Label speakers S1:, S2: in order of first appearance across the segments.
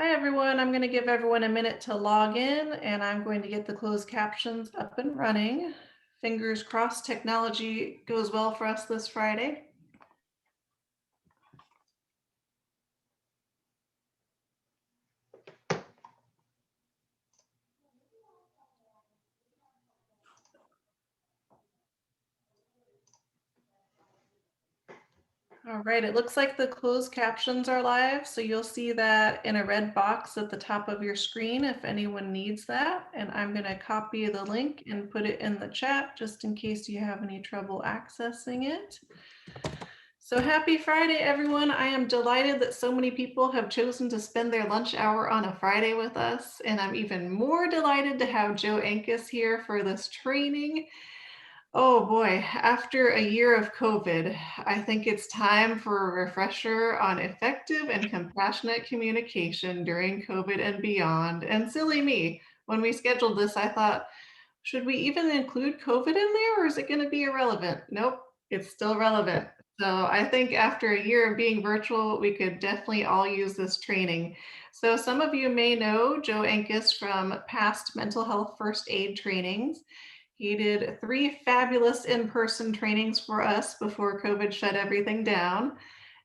S1: Hi, everyone. I'm going to give everyone a minute to log in and I'm going to get the closed captions up and running. Fingers crossed technology goes well for us this Friday. All right, it looks like the closed captions are live, so you'll see that in a red box at the top of your screen if anyone needs that. And I'm going to copy the link and put it in the chat just in case you have any trouble accessing it. So happy Friday, everyone. I am delighted that so many people have chosen to spend their lunch hour on a Friday with us. And I'm even more delighted to have Joe Ankus here for this training. Oh boy, after a year of COVID, I think it's time for a refresher on effective and compassionate communication during COVID and beyond. And silly me, when we scheduled this, I thought, should we even include COVID in there or is it going to be irrelevant? Nope, it's still relevant. So I think after a year of being virtual, we could definitely all use this training. So some of you may know Joe Ankus from past mental health first aid trainings. He did 3 fabulous in-person trainings for us before COVID shut everything down.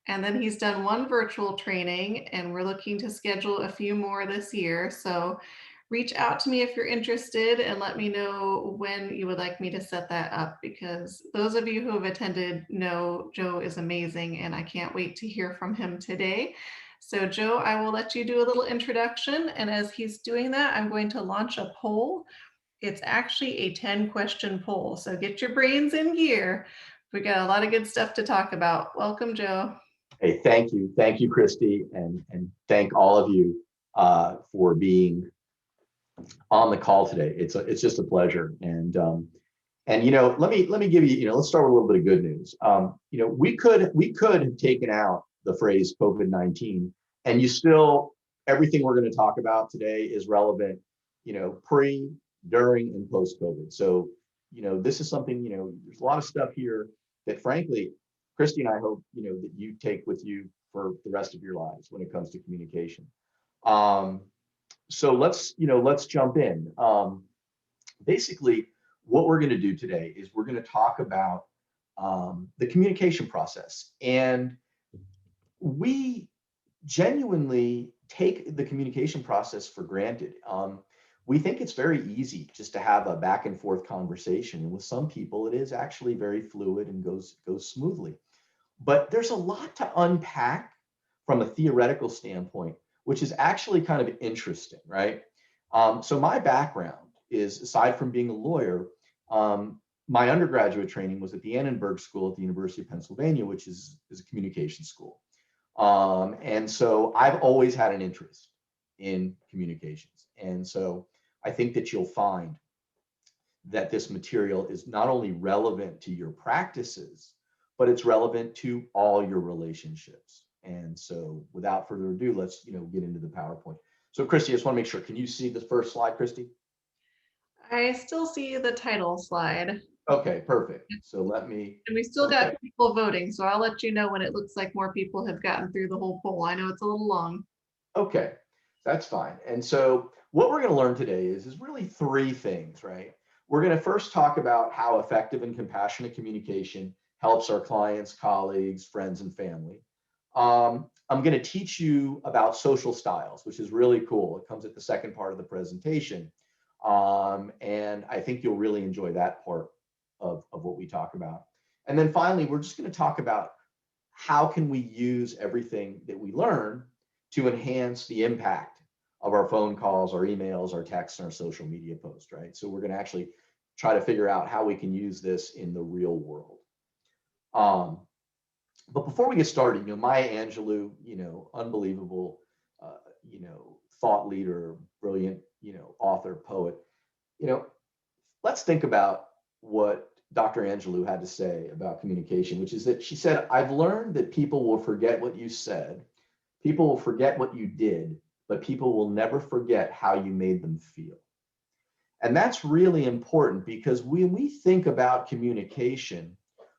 S1: And then he's done 1 virtual training, and we're looking to schedule a few more this year. So reach out to me if you're interested and let me know when you would like me to set that up, because those of you who have attended know Joe is amazing and I can't wait to hear from him today. So Joe, I will let you do a little introduction, and as he's doing that, I'm going to launch a poll. It's actually a 10-question poll, so get your brains in gear. We got a lot of good stuff to talk about. Welcome, Joe.
S2: Hey, thank you, Christy, and thank all of you for being on the call today. It's just a pleasure, and let me give you, let's start with a little bit of good news. We could have taken out the phrase COVID-19, and you still everything we're going to talk about today is relevant, pre, during, and post COVID. So this is something, there's a lot of stuff here that frankly, Christy and I hope that you take with you for the rest of your lives when it comes to communication. Um, so let's jump in. Basically, what we're going to do today is we're going to talk about the communication process, and we genuinely take the communication process for granted. We think it's very easy just to have a back and forth conversation, and with some people, it is actually very fluid and goes smoothly. But there's a lot to unpack from a theoretical standpoint, which is actually kind of interesting, right? So my background is, aside from being a lawyer, my undergraduate training was at the Annenberg School at the University of Pennsylvania, which is a communication school. And so I've always had an interest in communications. And so I think that you'll find that this material is not only relevant to your practices, but it's relevant to all your relationships. And so without further ado, let's get into the PowerPoint. So Christy, I just want to make sure, can you see the first slide, Christy?
S1: I still see the title slide.
S2: Okay, perfect. So
S1: And we still got people voting, so I'll let you know when it looks like more people have gotten through the whole poll. I know it's a little long.
S2: Okay, that's fine. And so what we're going to learn today is really 3 things, right? We're going to first talk about how effective and compassionate communication helps our clients, colleagues, friends, and family. I'm going to teach you about social styles, which is really cool. It comes at the second part of the presentation. And I think you'll really enjoy that part of what we talk about. And then finally, we're just going to talk about how can we use everything that we learn to enhance the impact of our phone calls, our emails, our texts, and our social media posts, right? So we're going to actually try to figure out how we can use this in the real world. But before we get started, Maya Angelou, unbelievable, thought leader, brilliant, author, poet, let's think about what Dr. Angelou had to say about communication, which is that she said, I've learned that people will forget what you said, people will forget what you did, but people will never forget how you made them feel. And that's really important because when we think about communication,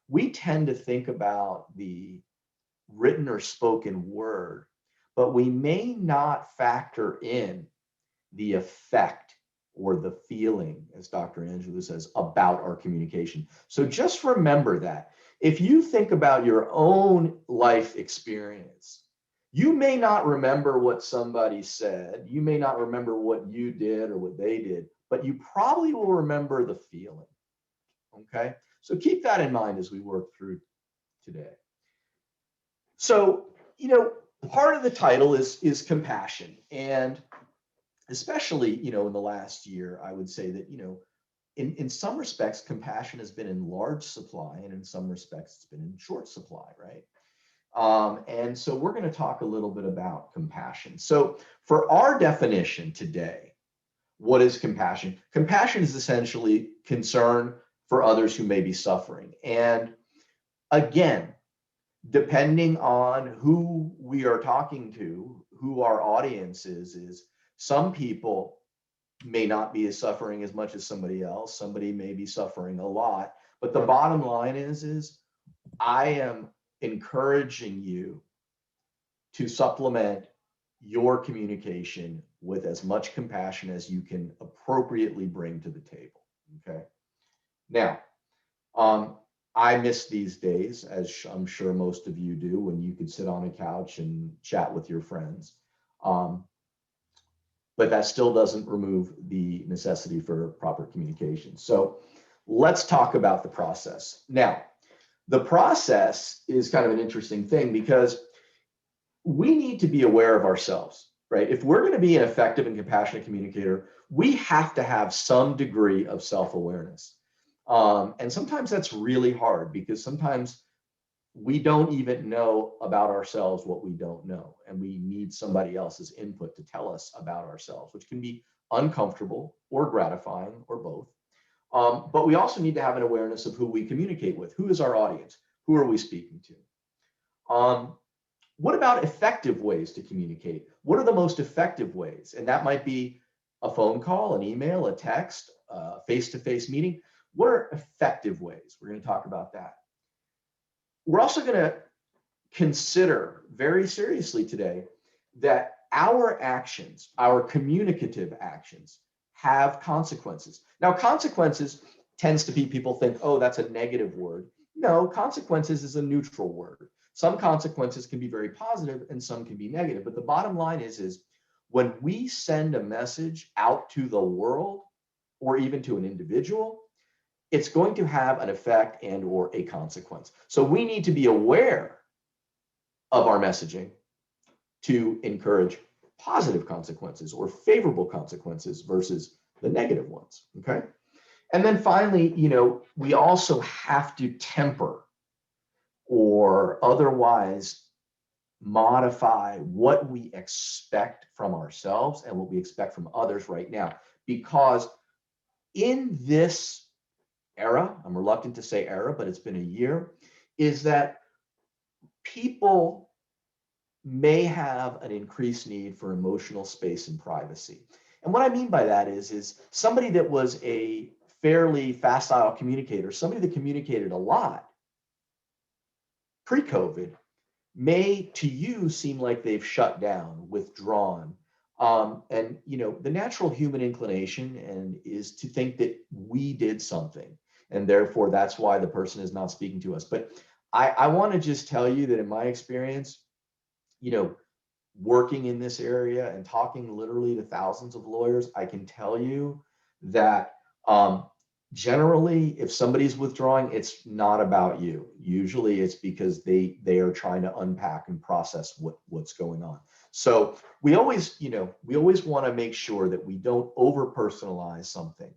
S2: we tend to think about the written or spoken word. but we may not factor in the effect or the feeling, as Dr. Angela says, about our communication. So just remember that. If you think about your own life experience, you may not remember what somebody said, you may not remember what you did or what they did, but you probably will remember the feeling. Okay, so keep that in mind as we work through today. So, part of the title is compassion, and especially, in the last year, I would say that, in some respects, compassion has been in large supply, and in some respects, it's been in short supply, right? And so we're going to talk a little bit about compassion. So for our definition today, what is compassion? Compassion is essentially concern for others who may be suffering. And again, depending on who we are talking to, who our audience is some people may not be suffering as much as somebody else. Somebody may be suffering a lot. But the bottom line is I am encouraging you to supplement your communication with as much compassion as you can appropriately bring to the table. Okay. Now, I miss these days, as I'm sure most of you do, when you could sit on a couch and chat with your friends. But that still doesn't remove the necessity for proper communication. So let's talk about the process. Now, the process is kind of an interesting thing because we need to be aware of ourselves, right? If we're going to be an effective and compassionate communicator, we have to have some degree of self-awareness. And sometimes that's really hard because sometimes we don't even know about ourselves what we don't know. And we need somebody else's input to tell us about ourselves, which can be uncomfortable or gratifying or both. But we also need to have an awareness of who we communicate with. Who is our audience? Who are we speaking to? What about effective ways to communicate? What are the most effective ways? And that might be a phone call, an email, a text, a face-to-face meeting. What are effective ways? We're going to talk about that. We're also going to consider very seriously today that our actions, our communicative actions, have consequences. Now, consequences tends to be people think, oh, that's a negative word. No, consequences is a neutral word. Some consequences can be very positive and some can be negative. But the bottom line is when we send a message out to the world or even to an individual, it's going to have an effect and or a consequence. So we need to be aware of our messaging to encourage positive consequences or favorable consequences versus the negative ones, okay? And then finally, we also have to temper or otherwise modify what we expect from ourselves and what we expect from others right now. Because in this era, I'm reluctant to say era, but it's been a year, is that people may have an increased need for emotional space and privacy. And what I mean by that is somebody that was a fairly facile communicator, somebody that communicated a lot pre-COVID, may to you seem like they've shut down, withdrawn. And the natural human inclination is to think that we did something, and therefore that's why the person is not speaking to us. But I want to just tell you that in my experience, working in this area and talking literally to thousands of lawyers, I can tell you that generally, if somebody's withdrawing, it's not about you. Usually it's because they are trying to unpack and process what's going on. So we always want to make sure that we don't over personalize something.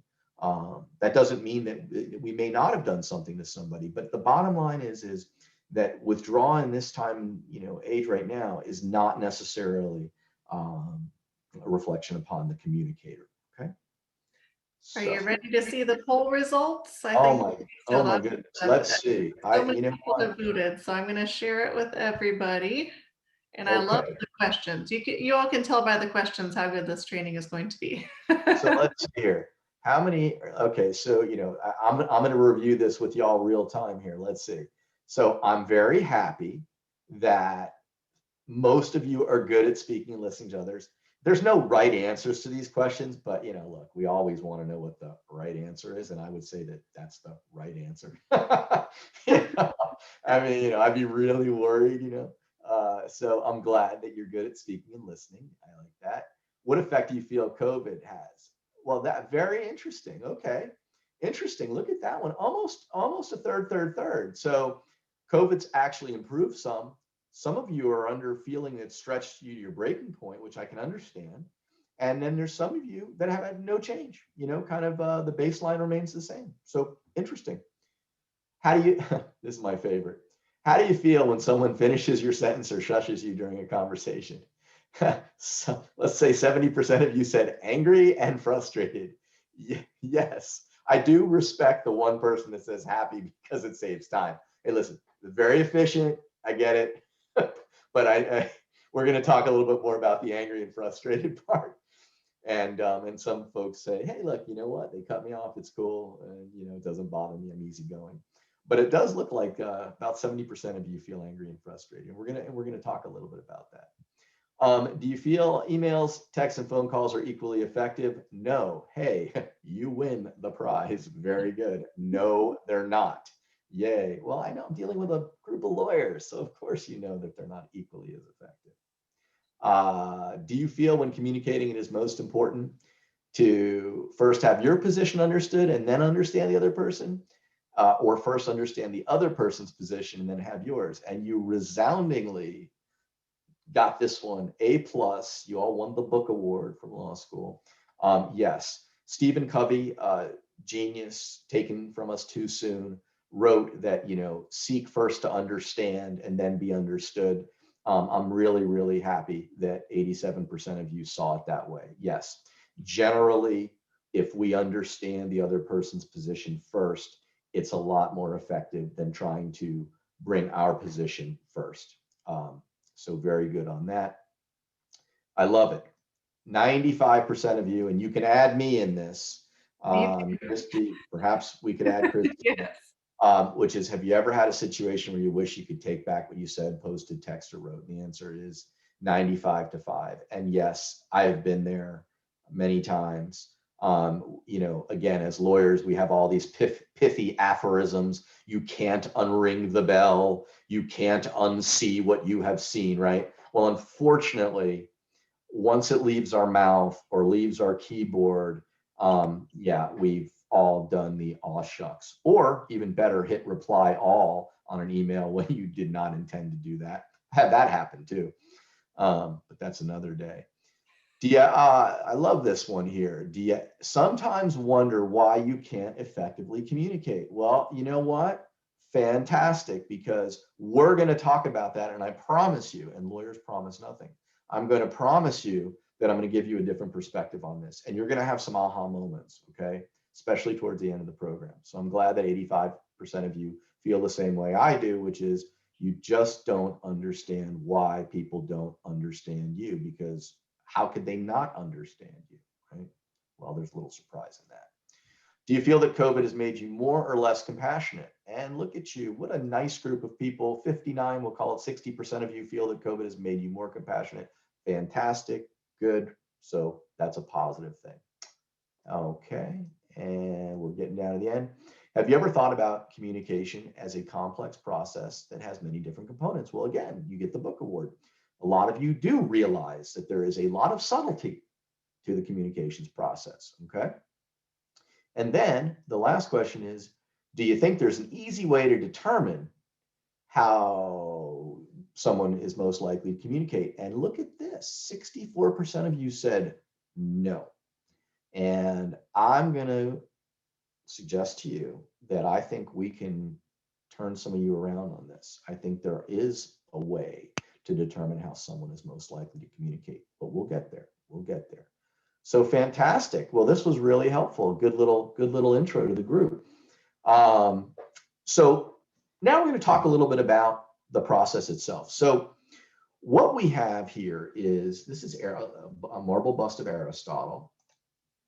S2: That doesn't mean that we may not have done something to somebody, but the bottom line is that withdrawing this time, age right now is not necessarily a reflection upon the communicator. Okay.
S1: Are you ready to see the poll results?
S2: Oh my goodness. Let's see.
S1: So many people have voted, so I'm going to share it with everybody. And I love the questions. You all can tell by the questions how good this training is going to be.
S2: So let's see here. How many? Okay, so I'm going to review this with y'all real time here. Let's see. So I'm very happy that most of you are good at speaking and listening to others. There's no right answers to these questions, but look, we always want to know what the right answer is, and I would say that that's the right answer. I mean, I'd be really worried, so I'm glad that you're good at speaking and listening. I like that. What effect do you feel COVID has? Well, that very interesting. Okay, interesting. Look at that one. Almost a third. So COVID's actually improved some. Some of you are under feeling that stretched you to your breaking point, which I can understand. And then there's some of you that have had no change, kind of the baseline remains the same. So interesting. How do you, this is my favorite. How do you feel when someone finishes your sentence or shushes you during a conversation? So let's say 70% of you said angry and frustrated. Yes, I do respect the one person that says happy because it saves time. Hey, listen, very efficient. I get it. But we're going to talk a little bit more about the angry and frustrated part. And some folks say, hey, look, you know what? They cut me off. It's cool. And, it doesn't bother me. I'm easygoing. But it does look like about 70% of you feel angry and frustrated. And we're gonna talk a little bit about that. Do you feel emails, texts, and phone calls are equally effective? No. Hey, you win the prize. Very good. No, they're not. Yay. Well, I know I'm dealing with a group of lawyers, so of course you know that they're not equally as effective. Do you feel when communicating it is most important to first have your position understood and then understand the other person? Or first understand the other person's position and then have yours? And you resoundingly got this one, A+. You all won the book award from law school. Yes, Stephen Covey, genius taken from us too soon, wrote that, seek first to understand and then be understood. I'm really, really happy that 87% of you saw it that way. Yes, generally, if we understand the other person's position first, it's a lot more effective than trying to bring our position first. So very good on that. I love it. 95% of you, and you can add me in this. Christy, perhaps we could add Christy.
S1: Yes.
S2: Which is, have you ever had a situation where you wish you could take back what you said, posted, text, or wrote? And the answer is 95-5. And yes, I have been there many times. Again, as lawyers, we have all these pithy aphorisms. You can't unring the bell. You can't unsee what you have seen, right? Well, unfortunately, once it leaves our mouth or leaves our keyboard, we've all done the aw shucks, or even better, hit reply all on an email when you did not intend to do that. Had that happen too, but that's another day. I love this one here. Do you sometimes wonder why you can't effectively communicate? Well, you know what? Fantastic, because we're going to talk about that, and I promise you, and lawyers promise nothing, I'm going to promise you that I'm going to give you a different perspective on this, and you're going to have some aha moments, okay? Especially towards the end of the program. So I'm glad that 85% of you feel the same way I do, which is you just don't understand why people don't understand you, because how could they not understand you, right? Well, there's a little surprise in that. Do you feel that COVID has made you more or less compassionate? And look at you, what a nice group of people. 59, we'll call it 60% of you feel that COVID has made you more compassionate. Fantastic, good. So that's a positive thing. Okay, and we're getting down to the end. Have you ever thought about communication as a complex process that has many different components? Well, again, you get the book award. A lot of you do realize that there is a lot of subtlety to the communications process, okay? And then the last question is, do you think there's an easy way to determine how someone is most likely to communicate? And look at this, 64% of you said no. And I'm going to suggest to you that I think we can turn some of you around on this. I think there is a way to determine how someone is most likely to communicate, but we'll get there. We'll get there. So fantastic. Well, this was really helpful. Good little intro to the group. So now we're going to talk a little bit about the process itself. So what we have here is, this is a marble bust of Aristotle.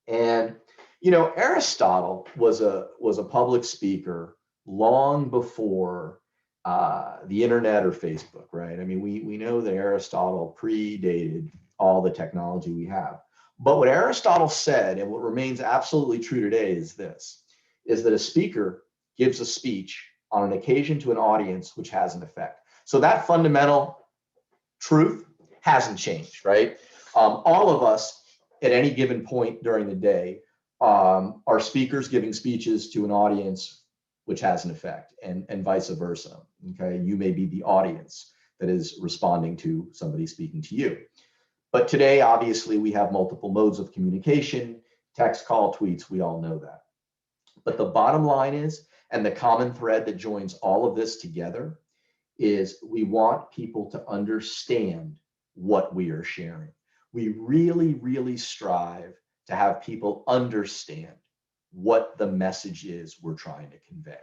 S2: And, Aristotle was a public speaker long before the internet or Facebook, right? I mean, we know that Aristotle predated all the technology we have. But what Aristotle said, and what remains absolutely true today, is this, is that a speaker gives a speech on an occasion to an audience which has an effect. So that fundamental truth hasn't changed, right? All of us at any given point during the day are speakers giving speeches to an audience which has an effect, and vice versa. Okay, you may be the audience that is responding to somebody speaking to you. But today, obviously, we have multiple modes of communication, text, call, tweets, we all know that. But the bottom line is, and the common thread that joins all of this together, is we want people to understand what we are sharing. We really, really strive to have people understand what the message is we're trying to convey.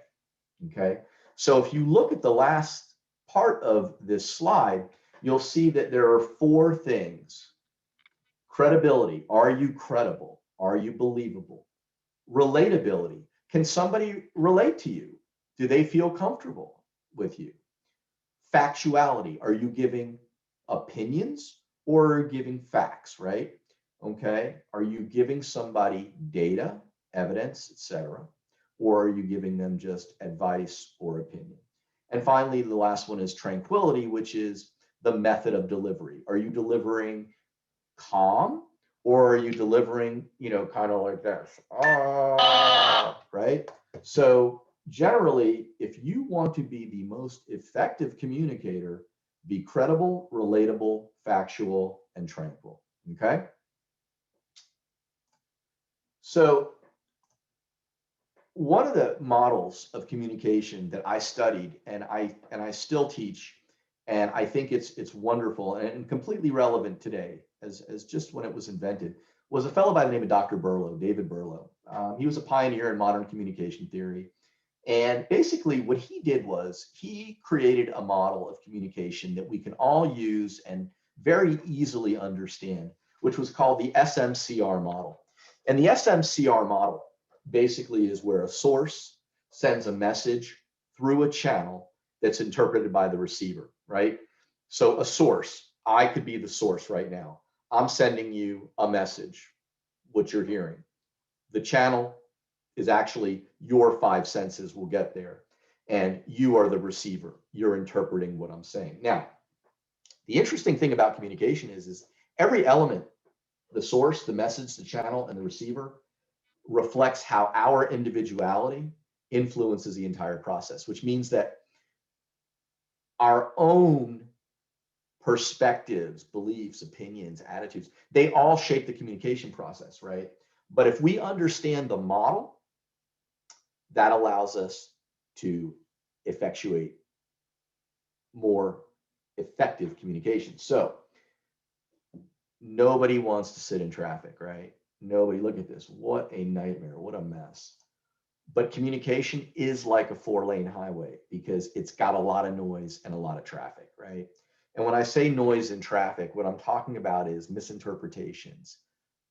S2: Okay, so if you look at the last part of this slide, you'll see that there are 4 things. Credibility, are you credible? Are you believable? Relatability, can somebody relate to you? Do they feel comfortable with you? Factuality, are you giving opinions or are you giving facts, right? Okay, are you giving somebody data, evidence, etc., or are you giving them just advice or opinion? And finally, the last one is tranquility, which is the method of delivery. Are you delivering calm or are you delivering, kind of like this, right? So generally, if you want to be the most effective communicator, be credible, relatable, factual, and tranquil, okay? So one of the models of communication that I studied and I still teach, and I think it's wonderful and completely relevant today as just when it was invented, was a fellow by the name of Dr. Berlow, David Berlow. He was a pioneer in modern communication theory. And basically what he did was he created a model of communication that we can all use and very easily understand, which was called the SMCR model. And the SMCR model basically is where a source sends a message through a channel that's interpreted by the receiver, right? So a source, I could be the source right now. I'm sending you a message, what you're hearing. The channel is actually your 5 senses will get there, and you are the receiver. You're interpreting what I'm saying. Now, the interesting thing about communication is every element, the source, the message, the channel, and the receiver, reflects how our individuality influences the entire process, which means that our own perspectives, beliefs, opinions, attitudes, they all shape the communication process, right? But if we understand the model, that allows us to effectuate more effective communication. So nobody wants to sit in traffic, right? Nobody, look at this, what a nightmare, what a mess. But communication is like a 4-lane highway because it's got a lot of noise and a lot of traffic, right? And when I say noise and traffic, what I'm talking about is misinterpretations,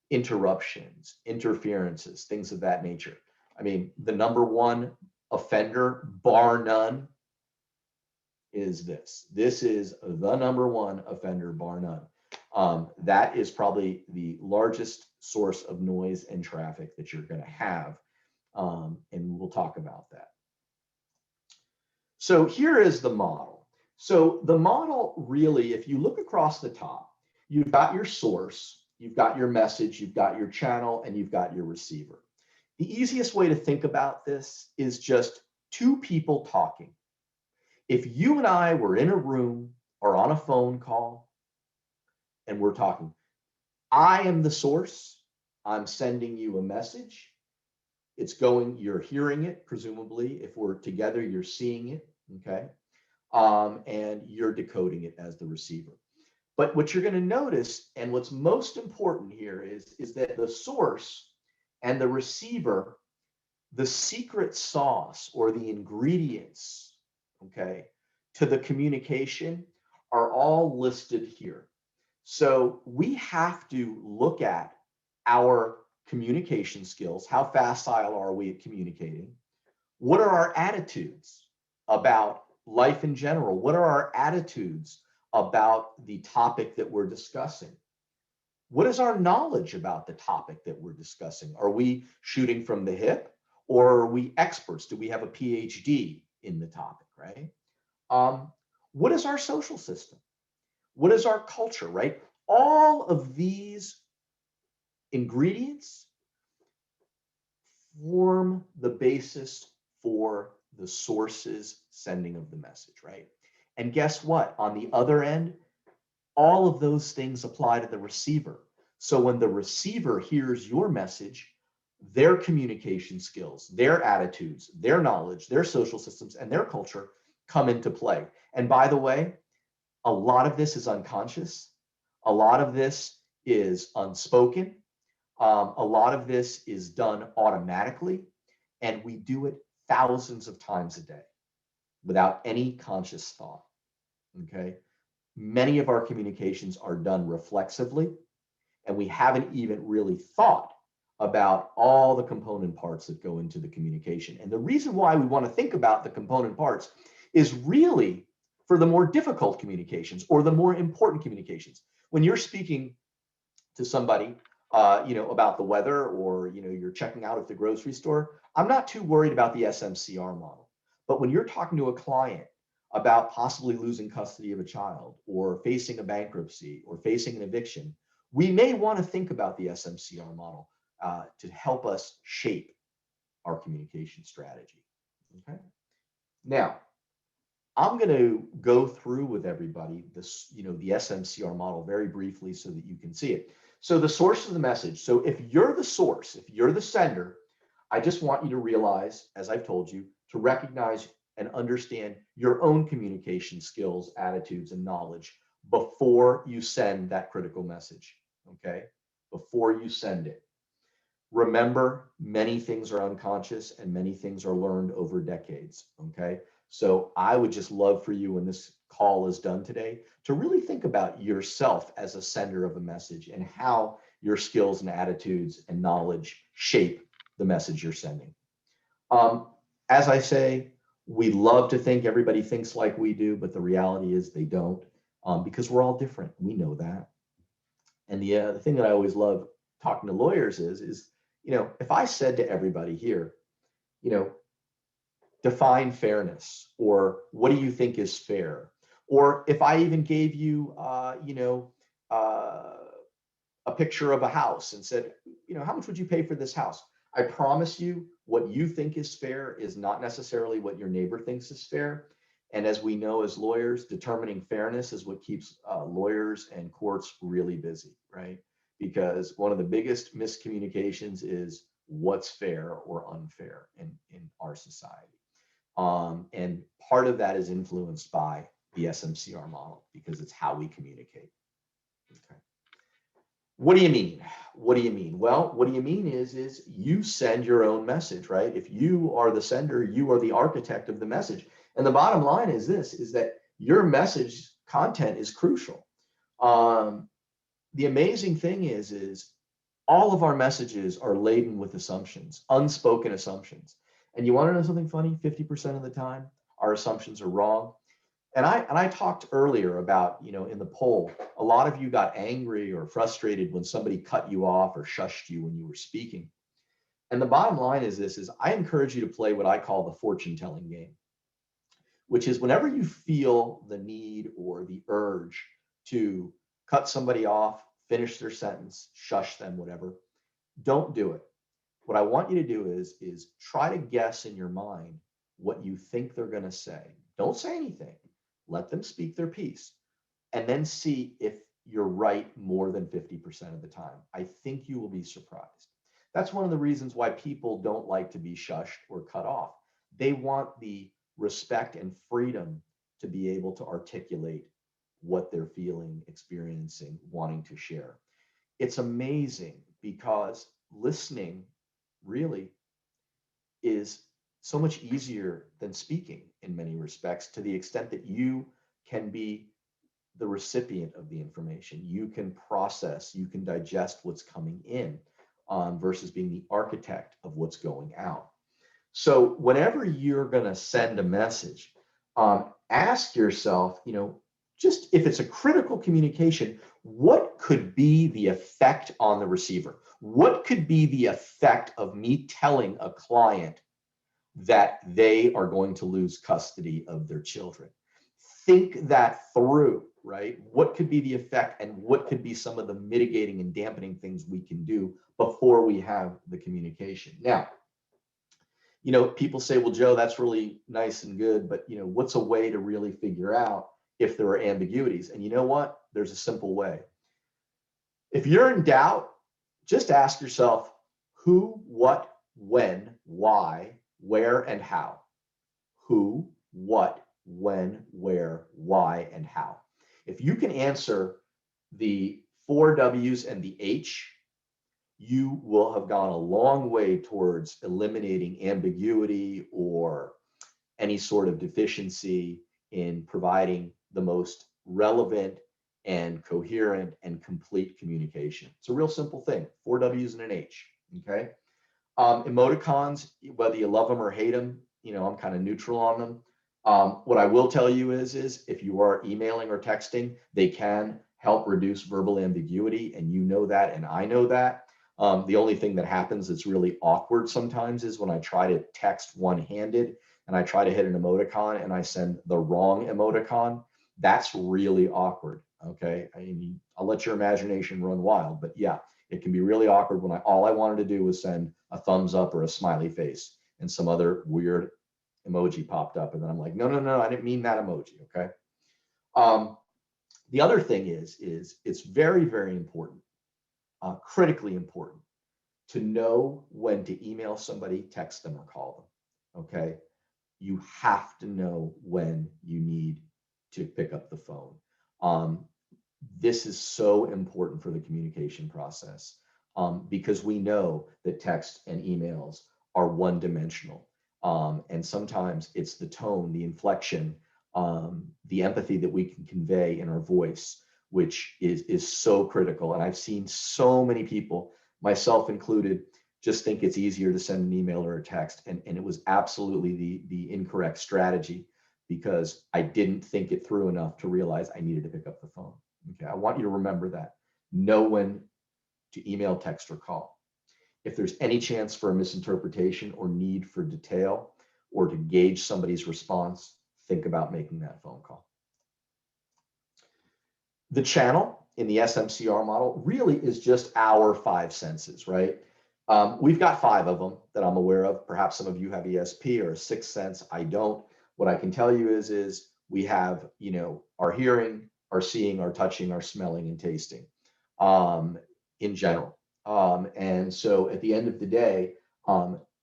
S2: interruptions, interferences, things of that nature. I mean, the number one offender, bar none, is this. This is the number one offender, bar none. That is probably the largest source of noise and traffic that you're going to have. And we'll talk about that. So here is the model. So the model really, if you look across the top, you've got your source, you've got your message, you've got your channel, and you've got your receiver. The easiest way to think about this is just 2 people talking. If you and I were in a room or on a phone call and we're talking, I am the source, I'm sending you a message. It's going, you're hearing it, presumably. If we're together, you're seeing it, okay? And you're decoding it as the receiver. But what you're going to notice, and what's most important here is that the source and the receiver, the secret sauce or the ingredients, okay, to the communication are all listed here. So we have to look at our communication skills. How facile are we at communicating? What are our attitudes about life in general? What are our attitudes about the topic that we're discussing? What is our knowledge about the topic that we're discussing? Are we shooting from the hip, or are we experts? Do we have a PhD in the topic, right? What is our social system? What is our culture, right? All of these ingredients form the basis for the source's sending of the message, right? And guess what? On the other end, all of those things apply to the receiver. So when the receiver hears your message, their communication skills, their attitudes, their knowledge, their social systems, and their culture come into play. And by the way, a lot of this is unconscious. A lot of this is unspoken. A lot of this is done automatically, and we do it thousands of times a day without any conscious thought. Okay. Many of our communications are done reflexively, and we haven't even really thought about all the component parts that go into the communication. And the reason why we want to think about the component parts is really for the more difficult communications or the more important communications. When you're speaking to somebody, about the weather, or, you're checking out at the grocery store, I'm not too worried about the SMCR model. But when you're talking to a client about possibly losing custody of a child, or facing a bankruptcy, or facing an eviction, we may want to think about the SMCR model to help us shape our communication strategy. Okay. Now, I'm going to go through with everybody this, the SMCR model very briefly so that you can see it. So the source of the message. So if you're the source, if you're the sender, I just want you to realize, as I've told you, to recognize and understand your own communication skills, attitudes, and knowledge before you send that critical message. Okay. Before you send it. Remember, many things are unconscious and many things are learned over decades. Okay. So I would just love for you, when this call is done today, to really think about yourself as a sender of a message and how your skills and attitudes and knowledge shape the message you're sending. As I say, we love to think everybody thinks like we do, but the reality is they don't, because we're all different. We know that. And the thing that I always love talking to lawyers is, if I said to everybody here, define fairness, or what do you think is fair? Or if I even gave you, a picture of a house and said, how much would you pay for this house? I promise you, what you think is fair is not necessarily what your neighbor thinks is fair. And as we know as lawyers, determining fairness is what keeps lawyers and courts really busy, right? Because one of the biggest miscommunications is what's fair or unfair in our society. And part of that is influenced by the SMCR model, because it's how we communicate. Okay. What do you mean? What do you mean? Well, what do you mean is you send your own message, right? If you are the sender, you are the architect of the message. And the bottom line is this, is that your message content is crucial. The amazing thing is all of our messages are laden with assumptions, unspoken assumptions. And you want to know something funny? 50% of the time, our assumptions are wrong. And I talked earlier about, in the poll, a lot of you got angry or frustrated when somebody cut you off or shushed you when you were speaking. And the bottom line is this, is I encourage you to play what I call the fortune telling game, which is whenever you feel the need or the urge to cut somebody off, finish their sentence, shush them, whatever, don't do it. What I want you to do is try to guess in your mind what you think they're going to say. Don't say anything. Let them speak their piece, and then see if you're right more than 50% of the time. I think you will be surprised. That's one of the reasons why people don't like to be shushed or cut off. They want the respect and freedom to be able to articulate what they're feeling, experiencing, wanting to share. It's amazing, because listening really is so much easier than speaking in many respects, to the extent that you can be the recipient of the information. You can process, you can digest what's coming in, versus being the architect of what's going out. So whenever you're going to send a message, ask yourself, just if it's a critical communication, what could be the effect on the receiver? What could be the effect of me telling a client that they are going to lose custody of their children? Think that through, right? What could be the effect, and what could be some of the mitigating and dampening things we can do before we have the communication? Now, people say, well, Joe, that's really nice and good, but what's a way to really figure out if there are ambiguities? And you know what? There's a simple way. If you're in doubt, just ask yourself who, what, when, why, where, and how. Who, what, when, where, why, and how. If you can answer the 4 W's and the H, you will have gone a long way towards eliminating ambiguity or any sort of deficiency in providing the most relevant and coherent and complete communication. It's a real simple thing, 4 W's and an H, okay? Emoticons, whether you love them or hate them, I'm kind of neutral on them. What I will tell you is if you are emailing or texting, they can help reduce verbal ambiguity, and you know that, and I know that. The only thing that happens that's really awkward sometimes is when I try to text one-handed and I try to hit an emoticon and I send the wrong emoticon. That's really awkward, okay? I'll let your imagination run wild, but yeah, it can be really awkward when all I wanted to do was send a thumbs up or a smiley face and some other weird emoji popped up. And then I'm like, no, I didn't mean that emoji, okay? The other thing is it's very, very important, critically important, to know when to email somebody, text them, or call them, okay? You have to know when you need to pick up the phone. This is so important for the communication process because we know that text and emails are one-dimensional. And sometimes it's the tone, the inflection, the empathy that we can convey in our voice, which is so critical. And I've seen so many people, myself included, just think it's easier to send an email or a text. And it was absolutely the incorrect strategy because I didn't think it through enough to realize I needed to pick up the phone. Okay, I want you to remember that. Know when to email, text, or call. If there's any chance for a misinterpretation or need for detail or to gauge somebody's response, think about making that phone call. The channel in the SMCR model really is just our 5 senses, right? We've got 5 of them that I'm aware of. Perhaps some of you have ESP or a 6th sense. I don't. What I can tell you is we have, our hearing, our seeing, our touching, our smelling, and tasting in general. And so at the end of the day,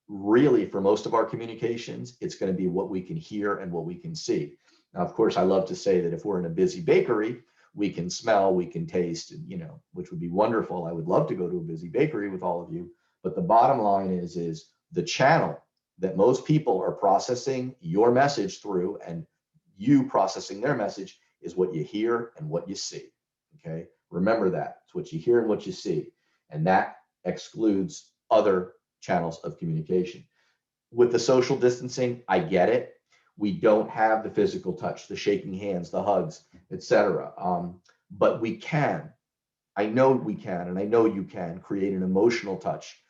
S2: really for most of our communications, it's going to be what we can hear and what we can see. Now, of course, I love to say that if we're in a busy bakery, we can smell, we can taste, which would be wonderful. I would love to go to a busy bakery with all of you. But the bottom line is the channel that most people are processing your message through and you processing their message is what you hear and what you see, okay? Remember that. It's what you hear and what you see. And that excludes other channels of communication. With the social distancing, I get it. We don't have the physical touch, the shaking hands, the hugs, etc. But we can, I know we can, and I know you can create an emotional touch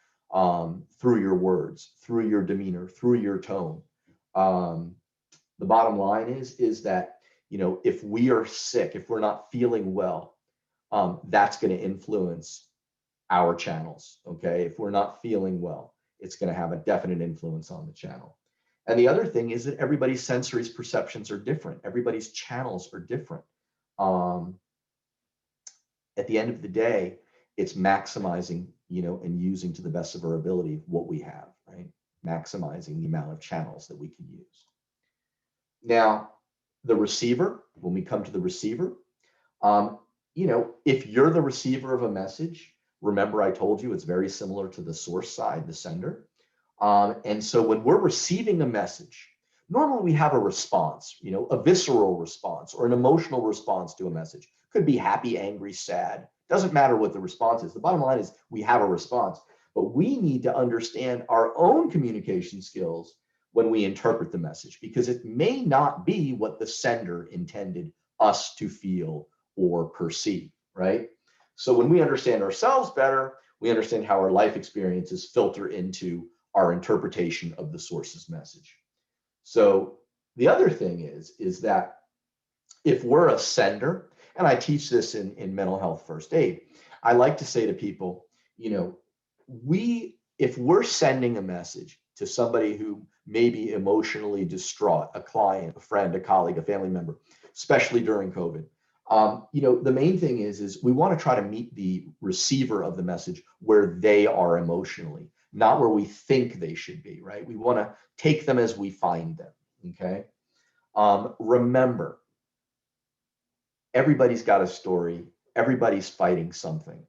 S2: through your words, through your demeanor, through your tone. The bottom line is that, if we are sick, if we're not feeling well, that's going to influence our channels, okay? If we're not feeling well, it's going to have a definite influence on the channel. And the other thing is that everybody's sensory perceptions are different. Everybody's channels are different. At the end of the day, it's maximizing, and using to the best of our ability what we have, right? Maximizing the amount of channels that we can use. Now, the receiver, when we come to the receiver, if you're the receiver of a message, remember I told you it's very similar to the source side, the sender. And so when we're receiving a message, normally we have a response, a visceral response or an emotional response to a message. Could be happy, angry, sad. Doesn't matter what the response is. The bottom line is we have a response, but we need to understand our own communication skills when we interpret the message, because it may not be what the sender intended us to feel or perceive, right? So when we understand ourselves better, we understand how our life experiences filter into our interpretation of the source's message. So the other thing is that if we're a sender, and I teach this in mental health first aid, I like to say to people, you know, if we're sending a message to somebody who may be emotionally distraught, a client, a friend, a colleague, a family member, especially during COVID, you know, the main thing is we want to try to meet the receiver of the message where they are emotionally, not where we think they should be, right? We want to take them as we find them, okay? Remember, everybody's got a story, everybody's fighting something,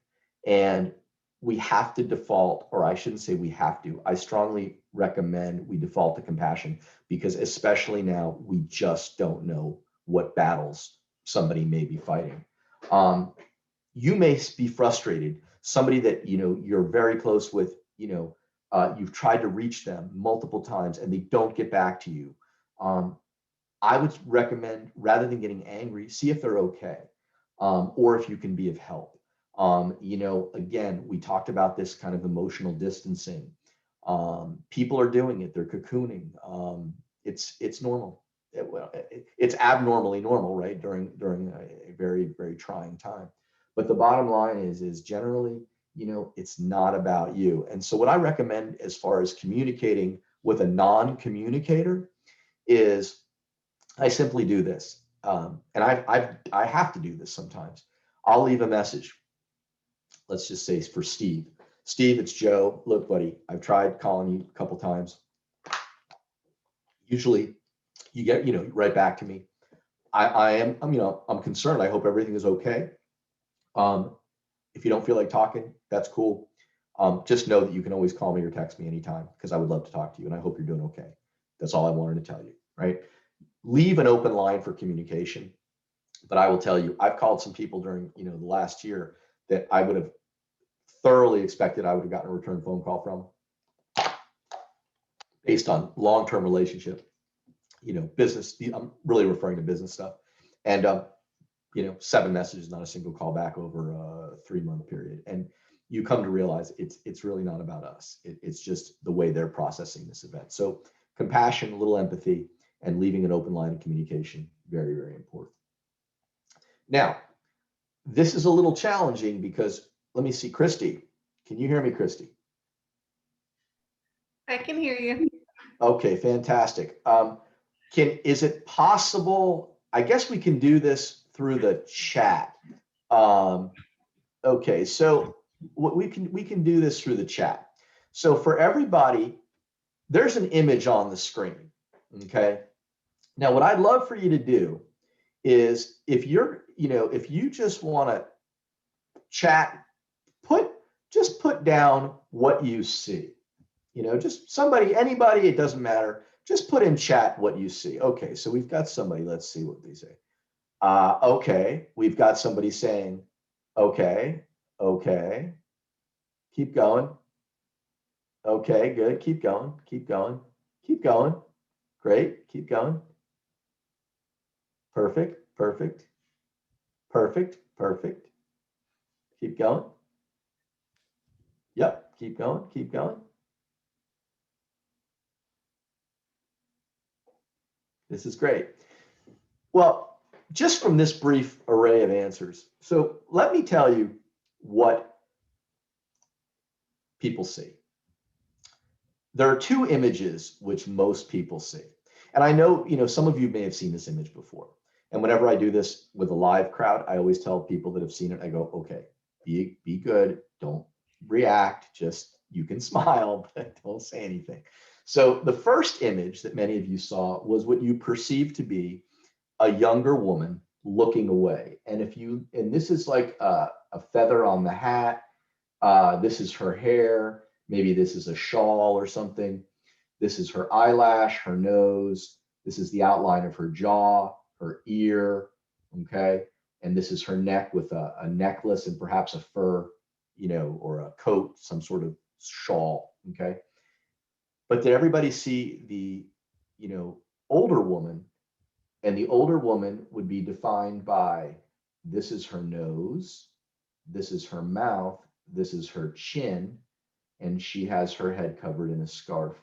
S2: and we have to default, or I shouldn't say we have to, I strongly recommend we default to compassion, because especially now, we just don't know what battles somebody may be fighting. You may be frustrated, somebody that, you know, you're very close with, you know, you've tried to reach them multiple times and they don't get back to you. I would recommend, rather than getting angry, see if they're okay, or if you can be of help. You know, again, we talked about this kind of emotional distancing. People are doing it; they're cocooning. It's normal. It's abnormally normal, right? During a very, very trying time. But the bottom line is generally, you know, it's not about you. And so, what I recommend as far as communicating with a non-communicator is, I simply do this, and I have to do this sometimes. I'll leave a message. Let's just say for Steve. Steve, it's Joe. Look, buddy, I've tried calling you a couple times. Usually, you get, you know, right back to me. I'm you know, I'm concerned. I hope everything is okay. If you don't feel like talking, that's cool. Just know that you can always call me or text me anytime, because I would love to talk to you, and I hope you're doing okay. That's all I wanted to tell you, right? Leave an open line for communication. But I will tell you, I've called some people during, you know, the last year that I would have thoroughly expected I would have gotten a return phone call from, based on long-term relationship, you know, business. I'm really referring to business stuff. And, you know, 7 messages, not a single call back over a 3-month period. And you come to realize it's really not about us. It's just the way they're processing this event. So compassion, a little empathy, and leaving an open line of communication, very, very important. Now, this is a little challenging because, let me see, Christy, can you hear me, Christy?
S1: I can hear you.
S2: Okay, fantastic. Is it possible, I guess we can do this through the chat. Okay, so what we can do this through the chat. So for everybody, there's an image on the screen, okay? Now, what I'd love for you to do is, if you're, you know, if you just want to chat, just put down what you see. You know, just somebody, anybody, it doesn't matter. Just put in chat what you see. Okay, so we've got somebody, let's see what they say. Okay, we've got somebody saying, okay, okay, keep going. Okay, good, keep going, keep going, keep going. Great, keep going. Perfect, perfect, perfect, perfect. Keep going. Yep, keep going, keep going. This is great. Well, just from this brief array of answers, so let me tell you what people see. There are 2 images which most people see. And I know, you know, some of you may have seen this image before. And whenever I do this with a live crowd, I always tell people that have seen it, I go, okay, be good, don't react, just, you can smile, but don't say anything. So the first image that many of you saw was what you perceived to be a younger woman looking away. And this is like a feather on the hat. This is her hair. Maybe this is a shawl or something. This is her eyelash, her nose. This is the outline of her jaw, her ear. Okay. And this is her neck with a necklace and perhaps a fur, you know, or a coat, some sort of shawl. Okay. But did everybody see older woman, and the older woman would be defined by, this is her nose, this is her mouth, this is her chin, and she has her head covered in a scarf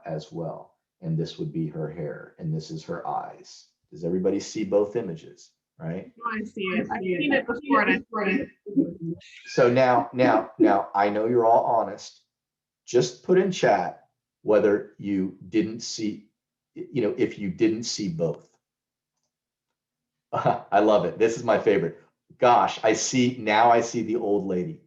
S2: as well. And this would be her hair, and this is her eyes. Does everybody see both images, right?
S1: Oh, I see it. I've seen it before.
S2: So now, I know you're all honest. Just put in chat whether you didn't see, if you didn't see both. I love it. This is my favorite. Gosh, I see the old lady.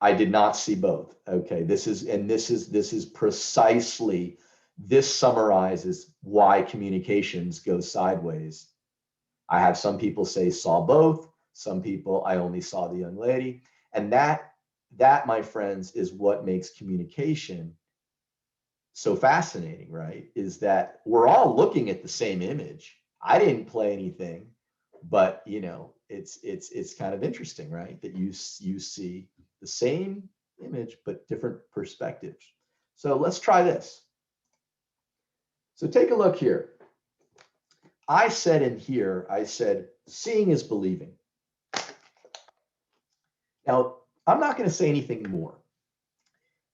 S2: I did not see both. Okay, this is precisely, this summarizes why communications go sideways. I have some people say saw both, some people I only saw the young lady, and that, my friends, is what makes communication so fascinating, right? Is that we're all looking at the same image. I didn't play anything, but it's kind of interesting, right? That you see the same image but different perspectives. So let's try this. So take a look here. I said in here, I said, seeing is believing. Now, I'm not going to say anything more.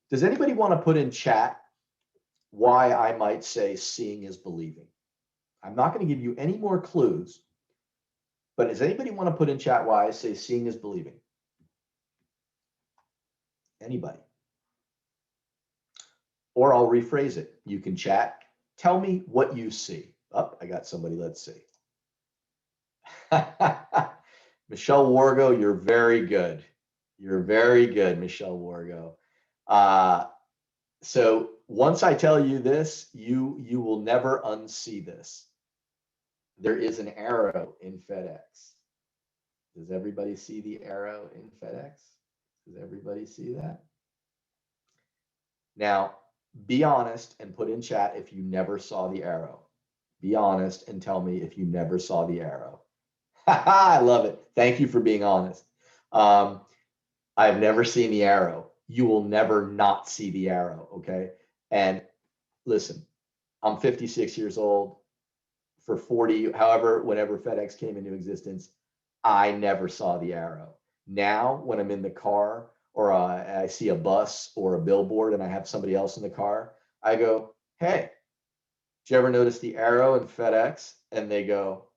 S2: Does anybody want to put in chat why I might say seeing is believing? I'm not going to give you any more clues, but does anybody want to put in chat why I say seeing is believing? Anybody? Or I'll rephrase it. You can chat. Tell me what you see. Oh, I got somebody. Let's see. Michelle Wargo, you're very good. You're very good, Michelle Wargo. So once I tell you this, you will never unsee this. There is an arrow in FedEx. Does everybody see the arrow in FedEx? Does everybody see that? Now, be honest and put in chat if you never saw the arrow. Be honest and tell me if you never saw the arrow. I love it. Thank you for being honest. I've never seen the arrow. You will never not see the arrow, okay? And listen, I'm 56 years old. For 40, however, whenever FedEx came into existence, I never saw the arrow. Now, when I'm in the car or I see a bus or a billboard and I have somebody else in the car, I go, hey, did you ever notice the arrow in FedEx? And they go,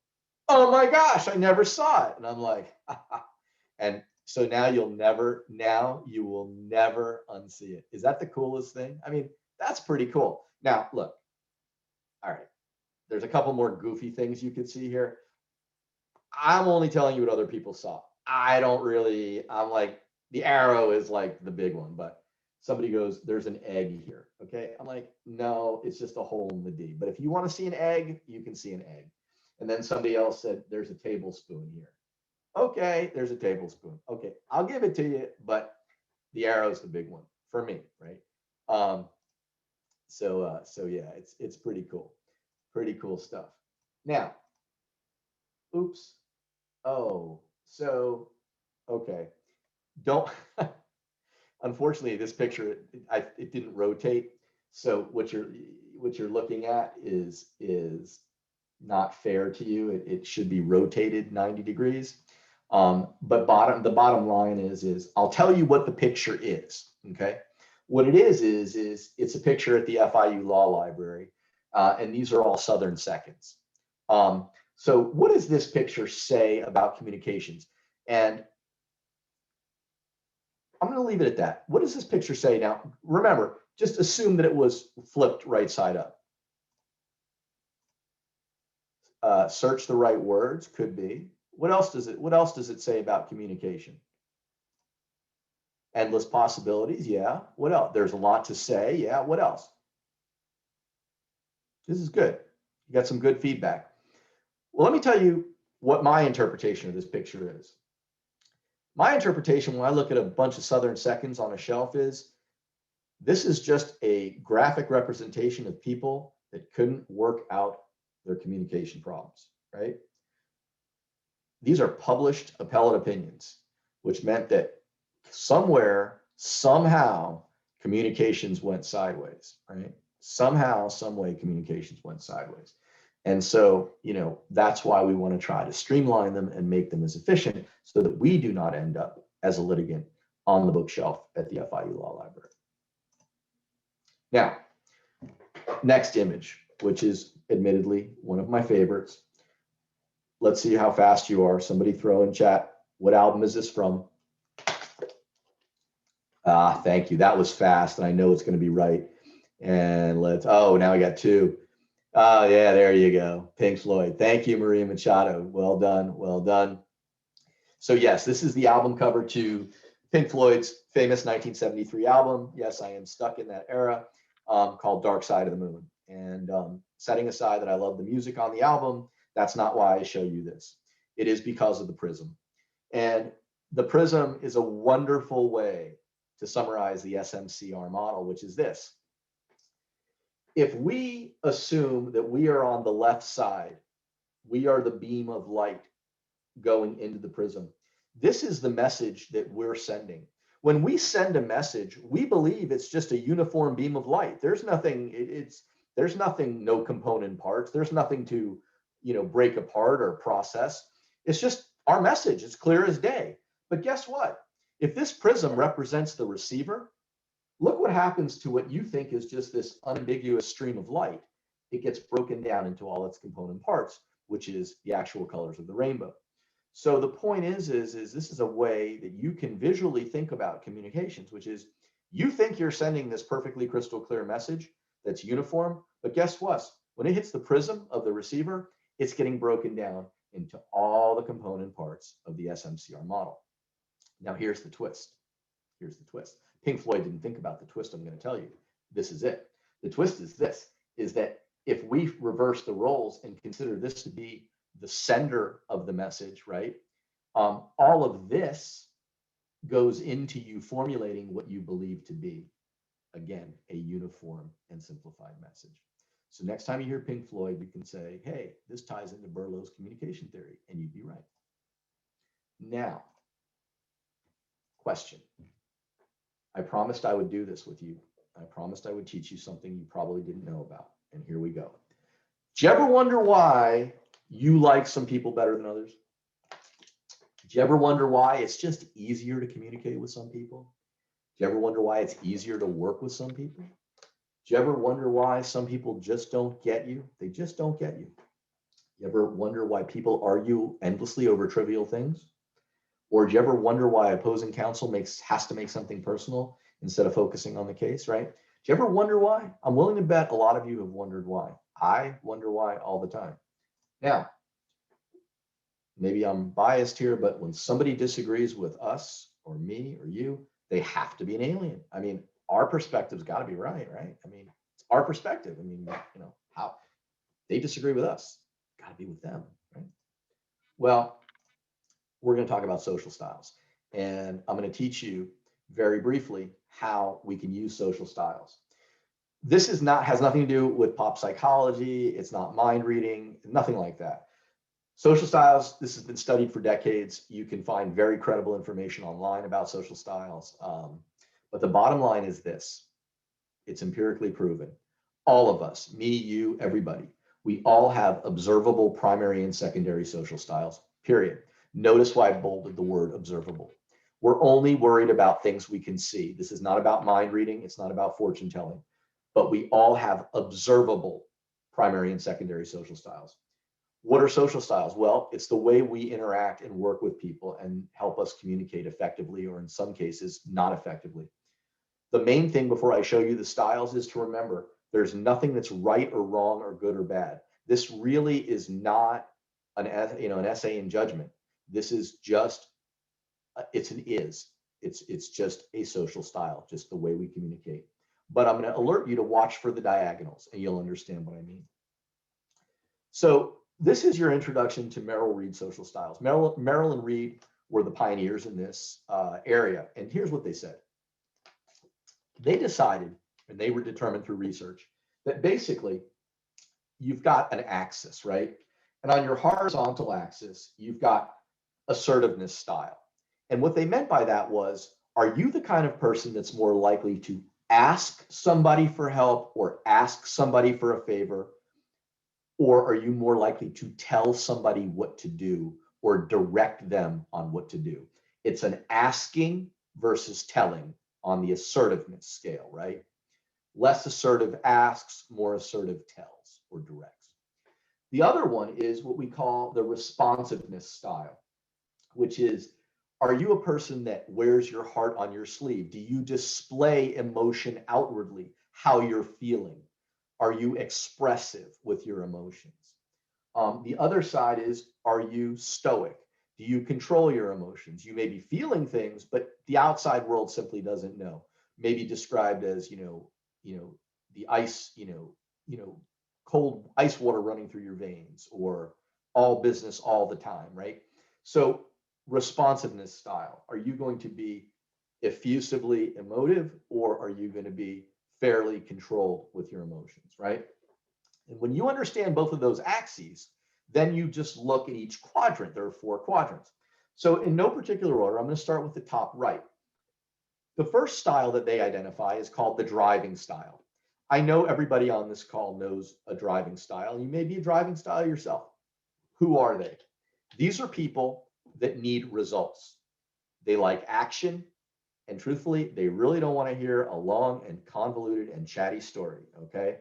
S2: oh my gosh, I never saw it. And I'm like, and so now you will never unsee it. Is that the coolest thing? I mean, that's pretty cool. Now, look, all right, there's a couple more goofy things you could see here. I'm only telling you what other people saw. I'm like, the arrow is like the big one, but somebody goes, there's an egg here. Okay. I'm like, no, it's just a hole in the D. But if you want to see an egg, you can see an egg. And then somebody else said, there's a tablespoon here. Okay, there's a tablespoon. Okay, I'll give it to you, but the arrow is the big one for me, right? So yeah, it's pretty cool. Pretty cool stuff. Now, oops. Oh, so, okay. Don't, unfortunately, this picture, it didn't rotate. So what you're looking at is not fair to you. It should be rotated 90 degrees. But the bottom line is I'll tell you what the picture is, okay? What it is it's a picture at the FIU Law Library, and these are all Southern Seconds. So what does this picture say about communications? And I'm going to leave it at that. What does this picture say? Now, remember, just assume that it was flipped right side up. Search the right words, could be. What else does it say about communication? Endless possibilities, yeah. What else? There's a lot to say, yeah. What else? This is good. You got some good feedback. Well, let me tell you what my interpretation of this picture is. My interpretation when I look at a bunch of Southern Seconds on a shelf is, this is just a graphic representation of people that couldn't work out their communication problems, right? These are published appellate opinions, which meant that somewhere, somehow, communications went sideways, right? somehow, some way, communications went sideways. And so, that's why we want to try to streamline them and make them as efficient so that we do not end up as a litigant on the bookshelf at the FIU Law Library. Now, next image, which is admittedly one of my favorites. Let's see how fast you are. Somebody throw in chat. What album is this from? Thank you. That was fast, and I know it's going to be right. And now I got two. Oh, yeah, there you go. Pink Floyd. Thank you, Maria Machado. Well done. Well done. So yes, this is the album cover to Pink Floyd's famous 1973 album. Yes, I am stuck in that era, called Dark Side of the Moon. And setting aside that I love the music on the album, that's not why I show you this. It is because of the prism. And the prism is a wonderful way to summarize the SMCR model, which is this. If we assume that we are on the left side, we are the beam of light going into the prism. This is the message that we're sending. When we send a message, we believe it's just a uniform beam of light. There's nothing, no component parts. There's nothing to, break apart or process. It's just our message. It's clear as day. But guess what? If this prism represents the receiver, look what happens to what you think is just this unambiguous stream of light. It gets broken down into all its component parts, which is the actual colors of the rainbow. So the point is this is a way that you can visually think about communications, which is you think you're sending this perfectly crystal clear message that's uniform, but guess what? When it hits the prism of the receiver, it's getting broken down into all the component parts of the SMCR model. Now here's the twist. Here's the twist. Pink Floyd didn't think about the twist I'm going to tell you. This is it. The twist is this, is that if we reverse the roles and consider this to be the sender of the message, right? All of this goes into you formulating what you believe to be, again, a uniform and simplified message. So next time you hear Pink Floyd, you can say, hey, this ties into Berlow's communication theory, and you'd be right. Now, question. I promised I would do this with you. I promised I would teach you something you probably didn't know about, and here we go. Do you ever wonder why you like some people better than others? Do you ever wonder why it's just easier to communicate with some people? Do you ever wonder why it's easier to work with some people? Do you ever wonder why some people just don't get you? They just don't get you. You ever wonder why people argue endlessly over trivial things? Or do you ever wonder why opposing counsel has to make something personal instead of focusing on the case, right? Do you ever wonder why? I'm willing to bet a lot of you have wondered why. I wonder why all the time. Now, maybe I'm biased here, but when somebody disagrees with us or me or you, they have to be an alien. I mean, our perspective's got to be right? I mean, it's our perspective. I mean, how they disagree with us, got to be with them, right? Well, we're going to talk about social styles, and I'm going to teach you very briefly how we can use social styles. This has nothing to do with pop psychology. It's not mind reading, nothing like that. Social styles, this has been studied for decades. You can find very credible information online about social styles. But the bottom line is this. It's empirically proven. All of us, me, you, everybody, we all have observable primary and secondary social styles, period. Notice why I bolded the word observable. We're only worried about things we can see. This is not about mind reading. It's not about fortune telling, but we all have observable primary and secondary social styles. What are social styles? Well, it's the way we interact and work with people and help us communicate effectively, or in some cases, not effectively. The main thing before I show you the styles is to remember there's nothing that's right or wrong or good or bad. This really is not an essay in judgment. This is just, it's just a social style, just the way we communicate. But I'm going to alert you to watch for the diagonals, and you'll understand what I mean. So this is your introduction to Merrill Reed social styles. Merrill and Reed were the pioneers in this area. And here's what they said. They decided, and they were determined through research, that basically you've got an axis, right? And on your horizontal axis, you've got assertiveness style. And what they meant by that was, are you the kind of person that's more likely to ask somebody for help or ask somebody for a favor? Or are you more likely to tell somebody what to do or direct them on what to do? It's an asking versus telling on the assertiveness scale, right? Less assertive asks, more assertive tells or directs. The other one is what we call the responsiveness style, which is, are you a person that wears your heart on your sleeve? Do you display emotion outwardly, how you're feeling? Are you expressive with your emotions? The other side is, are you stoic? Do you control your emotions? You may be feeling things, but the outside world simply doesn't know. Maybe described as, the ice, cold ice water running through your veins, or all business all the time, right? So responsiveness style, are you going to be effusively emotive, or are you going to be fairly controlled with your emotions, right? And when you understand both of those axes, then you just look at each quadrant. There are 4 quadrants. So in no particular order, I'm going to start with the top right. The first style that they identify is called the driving style. I know everybody on this call knows a driving style. You may be a driving style yourself. Who are they? These are people that need results. They like action. And truthfully, they really don't want to hear a long and convoluted and chatty story, okay?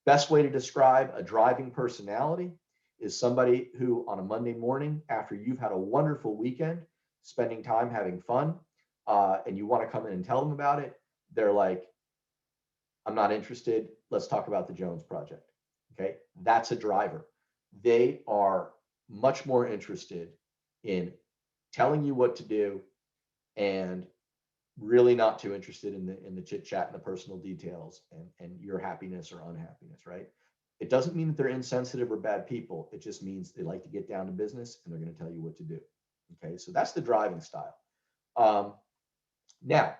S2: Best way to describe a driving personality is somebody who on a Monday morning, after you've had a wonderful weekend, spending time having fun, and you want to come in and tell them about it, they're like, I'm not interested. Let's talk about the Jones Project, okay? That's a driver. They are much more interested in telling you what to do and really not too interested in the chit chat and the personal details and your happiness or unhappiness, right? It doesn't mean that they're insensitive or bad people. It just means they like to get down to business and they're going to tell you what to do. Okay, so that's the driving style. Now,